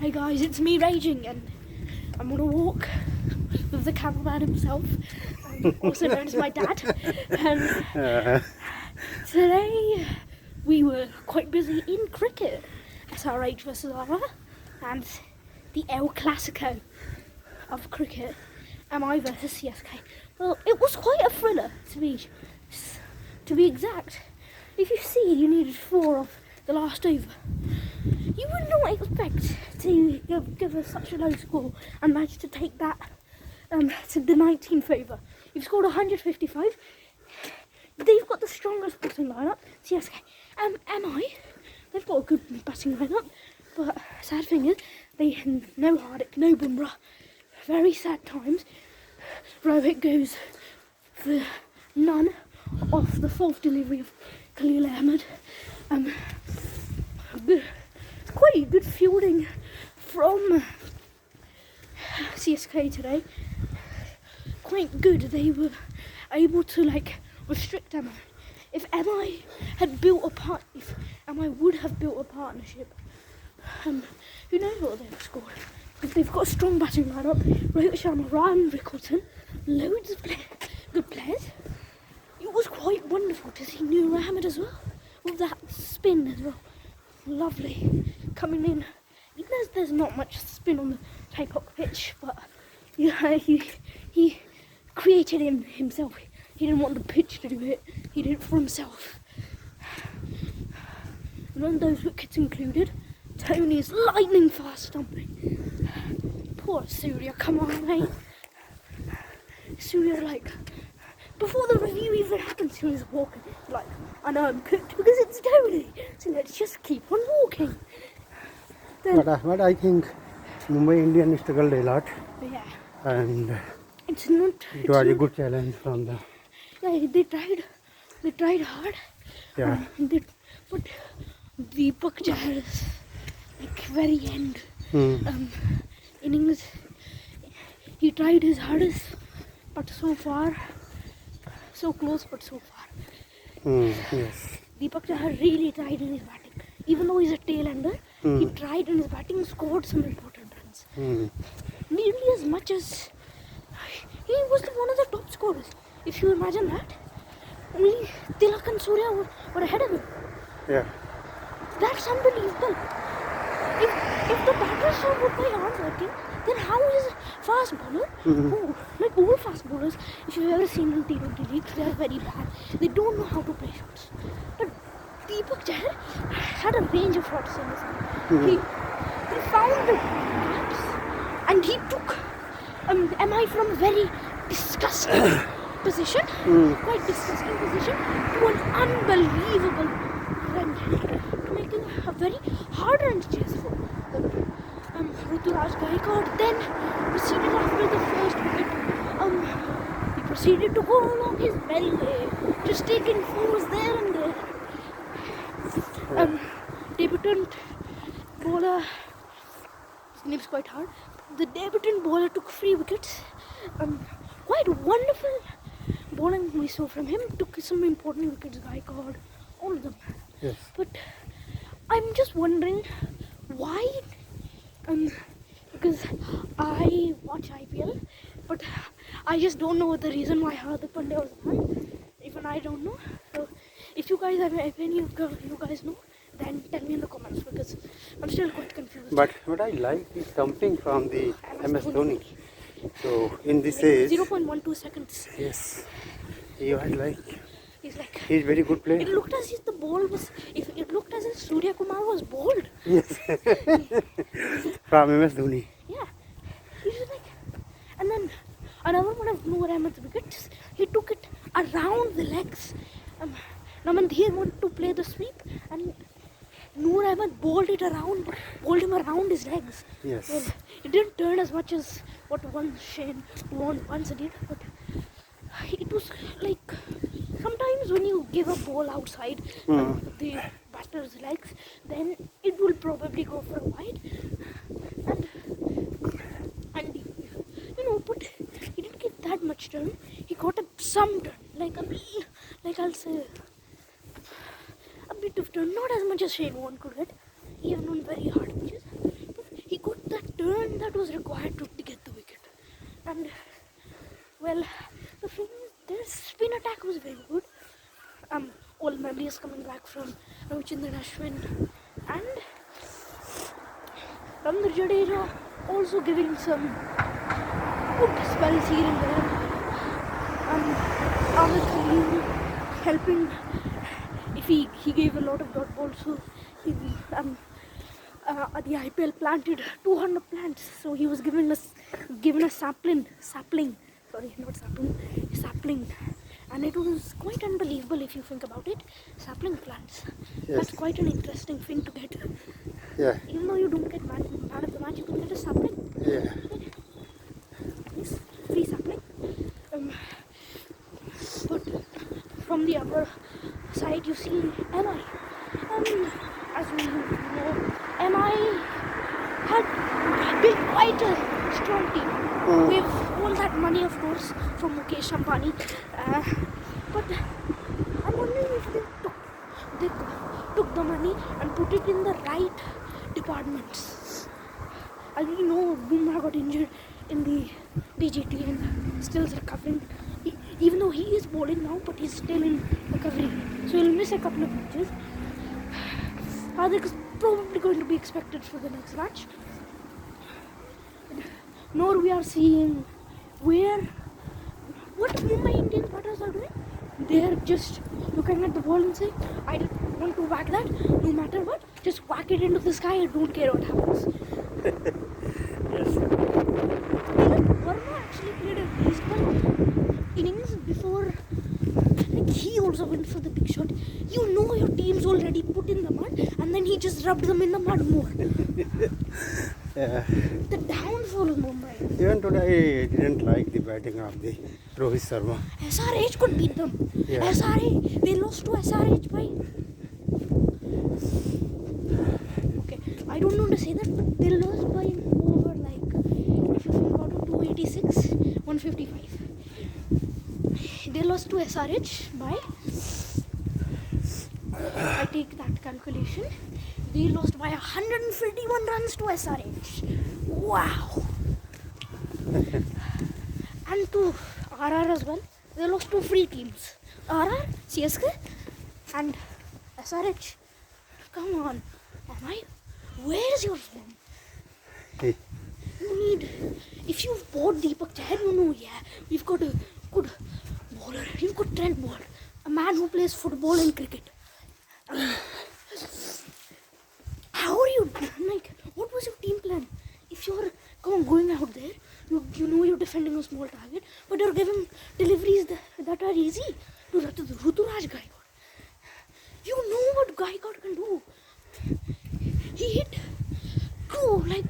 Hey guys, it's me raging, and I'm on a walk with the cameraman himself, also known as my dad. And today we were quite busy in cricket, SRH versus Ara, and the El Clasico of cricket, MI versus CSK. Well, it was quite a thriller to be exact. If you see, you needed 4 of the last over. You would not expect to give us such a low score and manage to take that to the 19th over. You've scored 155. They've got the strongest batting lineup, CSK. MI, they've got a good batting lineup, but sad thing is, no Hardik, no Bumrah. Very sad times. Rohit goes for none off the 4th delivery of Khalil Ahmed. Quite good fielding from CSK today. Quite good. They were able to restrict MI. If MI would have built a partnership, who knows what they would have scored? Because they've got a strong batting lineup. Rohit Sharma, Ryan Rickelton, loads of good players. It was quite wonderful to see Noor Ahmed as well, with that spin as well. Lovely. Coming in. There's not much spin on the Taipok pitch, but he created himself. He didn't want the pitch to do it. He did it for himself. None of those wickets included. Tony is lightning fast stumping. Poor Surya, come on, mate. Surya, before the review even happens, he was walking. I know I'm cooked because it's Tony, so let's just keep on walking. But I think Mumbai Indians struggled a lot. Yeah. And it was a good challenge from the... Yeah, they tried hard. Yeah. But Deepak Chahar's very end innings, he tried his hardest, but so far, so close, but so far. Yes. Deepak Chahar really tried in his batting. Even though he's a tail-ender, he tried in his batting, scored some important runs. Nearly as much as... He was one of the top scorers. If you imagine that, only Tilak and Surya were ahead of him. Yeah. That's unbelievable. If the batters would play hard working, then how is fast bowler, all fast bowlers, if you've ever seen in T20 leagues, they are very bad. They don't know how to play shots. But Deepak Chahar had a range of shots in his hand. He found the gaps and he took MI from a very disgusting position, quite disgusting position, to an unbelievable run, to making a very hard run chase for Ruturaj Gaikwad. Then proceeded after the first wicket. He proceeded to go along his merry way, just taking fours there and there. Debutant bowler, his name's quite hard. The debutant bowler took 3 wickets. Quite wonderful bowling we saw from him. Took some important wickets, Gaikwad, all of them. Yes. But I'm just wondering why. Because I watch IPL, but I just don't know the reason why Hardik Pandya was banned. Even I don't know. So if you guys have, if any of you guys know, then tell me in the comments, because I'm still quite confused. But what I like is something from the MS Dhoni. So in this age, 0.12 seconds. yes, he was He's very good player. It looked as if the ball was. It looked as if Surya Kumar was bowled. Yes. From MS Dhoni. Yeah. He was and then another one of Noor Ahmed's wickets. He took it around the legs. Namandhir wanted to play the sweep, and Noor Ahmed bowled him around his legs. Yes. Well, it didn't turn as much as what Shane once did, but it was sometimes when you give a ball outside the batter's legs, then it will probably go for a wide. And but he didn't get that much turn. He got some turn, I'll say a bit of turn, not as much as Shane Warne could get, even on very hard pitches. But he got was required to get the wicket. And well, the their spin attack was very good. All memories coming back from Ravichandran Ashwin and Ravindra Jadeja also giving some good spells here and there. Ahmed Khalil helping. If he gave a lot of dot balls, so the IPL planted 200 plants, so he was given a sapling. Sorry, not sapling, and it was quite unbelievable if you think about it. Sapling plants. Yes. That's quite an interesting thing to get. Yeah. Even though you don't get man of the match, you can get a sapling. Yeah. Yes, free sapling. But from the other side, you see MI. As we know, MI had been quite a strong team with all that money, of course, from Mukesh Ambani. But I'm wondering if they took the money and put it in the right departments. As we know, Bumrah got injured in the DGT and still is recovering. Even though he is bowling now, but he's still in recovery, so he'll miss a couple of matches. Hardik is probably going to be expected for the next match. Nor we are seeing what Mumbai Indians batters are doing. They are just looking at the ball and saying, I don't want to whack that, no matter what, just whack it into the sky, I don't care what happens. Yes. Verma actually played a reasonable innings before. Like, he also went for the big shot. You know your team's already put in the mud, and then he just rubbed them in the mud more. Yeah. The downfall of Mumbai. Even today, I didn't like the batting of the Rohit Sharma. SRH could beat them. Yeah. SRH, they lost to SRH by. Okay, I don't know to say that, but they lost by over, like, if you think about it, 286, 155. They lost to SRH by. I take that calculation. They lost by 151 runs to SRH. Wow! And to RR as well. They lost to three teams. RR, CSK, and SRH. Come on. Where is your form? Hey. You need. If you've bought Deepak Chahar, you know, yeah, we've got a good bowler. You've got Trent Bolt, a man who plays football and cricket. How are you, like, what was your team plan? If you're going out there, you know you're defending a small target, but you're giving deliveries that are easy to Ruturaj Gaikwad. You know what Gaikwad can do. He hit two, like,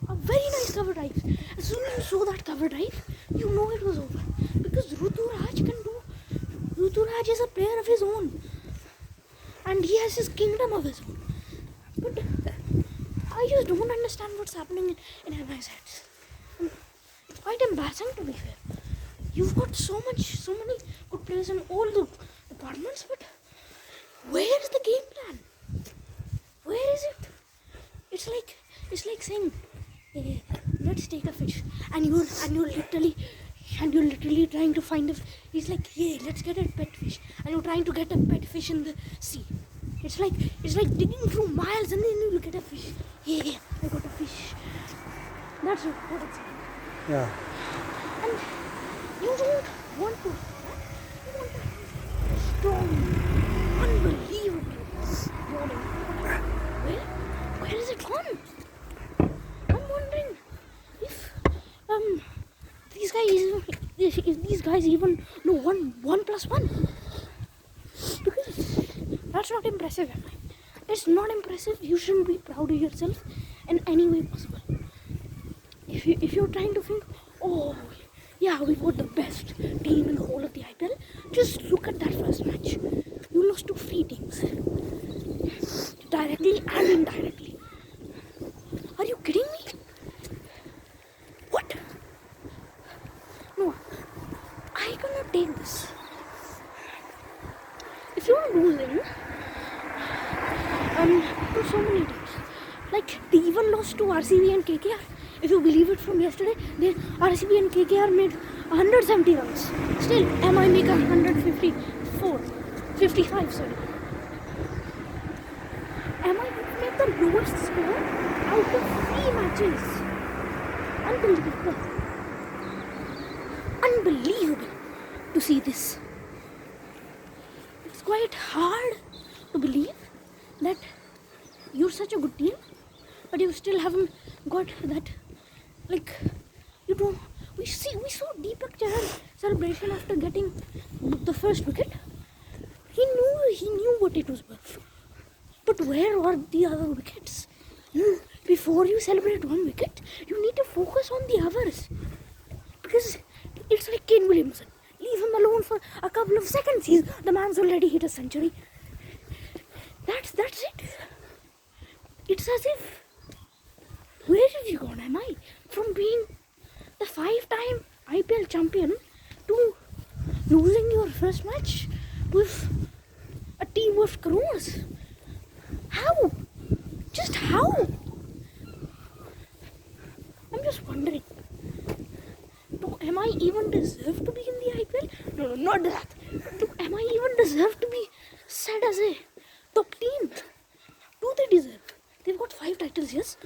a very nice cover dive. As soon as you saw that cover dive, you know it was over. Because Ruturaj is a player of his own. And he has his kingdom of his own. But I just don't understand what's happening in MI's heads. It's quite embarrassing, to be fair. You've got so many good players in all the departments, but where is the game plan? Where is it? It's like saying, hey, let's take a fish, and you're literally trying to find he's like, hey, let's get a pet fish, and you're trying to get a pet fish in the sea. It's like digging through miles and then you'll get a fish. Yeah, I got a fish. That's what it's like. Yeah. And you don't want to have that. You want to have strong, unbelievable bowling. Where is it gone? I'm wondering if these guys even know 1 + 1. Because that's not impressive. It's not impressive. You shouldn't be proud of yourself in any way possible. If you're trying to think, oh yeah, we got the best team in the whole of the IPL, just look at that first match. You lost to 3 teams, directly and indirectly. Are you kidding me? What? No, I cannot take this. If you're losing to so many teams, like they even lost to RCB and KKR if you believe it, from yesterday, RCB and KKR made 170 runs. Still, MI make 154, 55, sorry. MI made the lowest score out of 3 matches. Unbelievable. Unbelievable to see this. It's quite hard to believe that you're such a good team, but you still haven't got that, like, you don't. We saw Deepak Chahar's celebration after getting the first wicket. He knew what it was worth. But where were the other wickets? Before you celebrate one wicket, you need to focus on the others. Because it's like Kane Williamson. Leave him alone for a couple of seconds. The man's already hit a century. That's it. It's as if, where have you gone, am I? From being the 5-time IPL champion to losing your first match with a team of crores. How? Just how? I'm just wondering. Am I even deserve to be in the IPL? No, not that. Am I even deserve to be said as a top team? Do they deserve? They've got 5 titles, yes.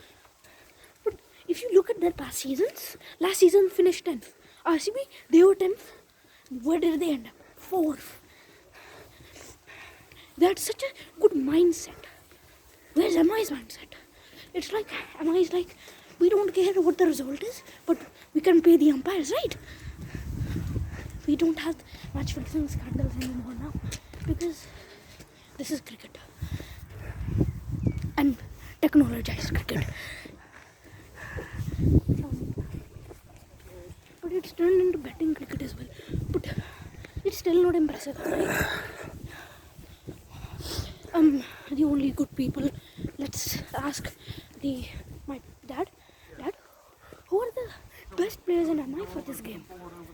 But if you look at their past seasons, last season finished 10th. RCB, they were 10th. Where did they end up? 4th. They had such a good mindset. Where's MI's mindset? It's like, MI's like, we don't care what the result is, but we can pay the umpires, right? We don't have match fixing scandals anymore now, because this is cricket. And technologized cricket. But it's turned into betting cricket as well. But it's still not impressive, right? The only good people, let's ask my dad, who are the best players in MI for this game?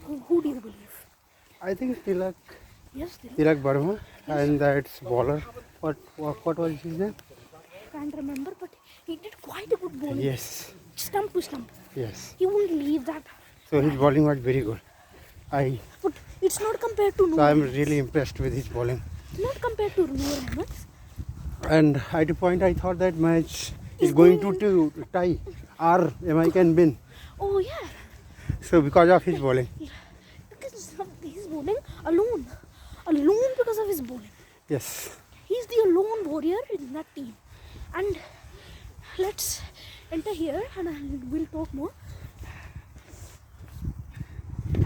Who do you believe? I think Tilak. Yes, Tilak Burma, and that's bowler. What was his name? Can't remember, but he did quite a good bowling. Yes. Stump to stump. Yes. He won't leave that. So his bowling was very good. But it's not compared to Noor. So I'm really impressed with his bowling. Not compared to Noor Ahmed's. And at a point I thought that match is going to tie, or MI can win. Oh yeah. So because of his bowling. Because of his bowling alone. Alone because of his bowling. Yes. He's the lone warrior in that team. And let's enter here and we'll talk more.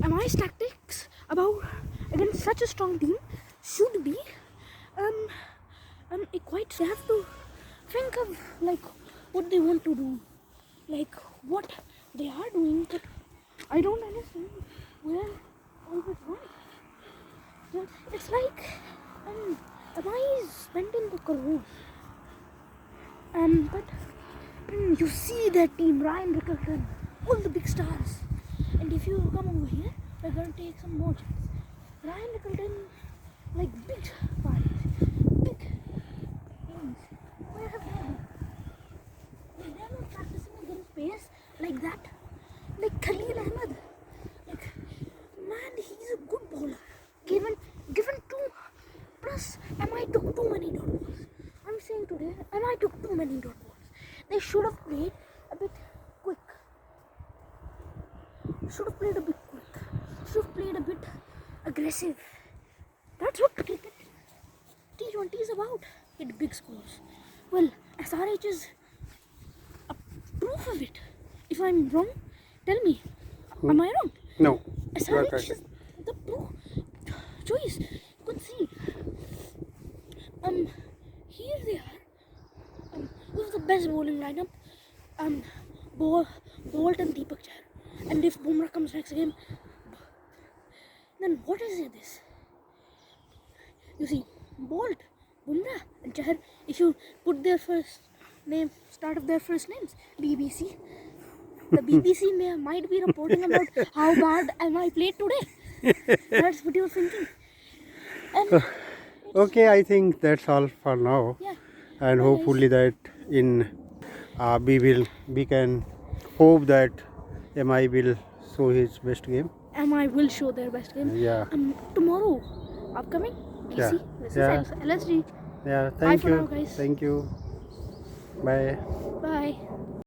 MI's tactics against such a strong team should be they have to think of like what they want to do, like what they are doing, but I don't understand where all this went. It's like MI is spending the crores, but you see that team, Ryan Rickelton, all the big stars, and if you come over here, we're going to take some more chances. Ryan Rickelton, like big parties, big things. Where have they been? They're not practicing against pace like that. Like Khalil Ahmed. Like, man, he's a good bowler. Given 2, plus MI took too many dot balls. I'm saying today, MI took too many dot balls. They should have played a bit quick. Should have played a bit quick. Should have played a bit aggressive. That's what cricket T20 is about. Hit big scores. Well, SRH is a proof of it. If I'm wrong, tell me. Am I wrong? No. SRH is the proof choice. You can see. Here they are. Who's the best bowling lineup? Bolt and Deepak Chahar. And if Bumrah comes next game, then what is this? You see, Bolt, Bumrah and Chahar, if you put their first name, start of their first names, BBC, the BBC might be reporting about how bad MI played today. That's what you're thinking. And okay, I think that's all for now. Yeah. And hopefully that in we can hope that MI will show his best game. MI will show their best game. Yeah. Tomorrow, upcoming Yeah. DC versus Yeah. LSG. Yeah. Bye Thank for you. now, guys. Thank you. Bye. Bye.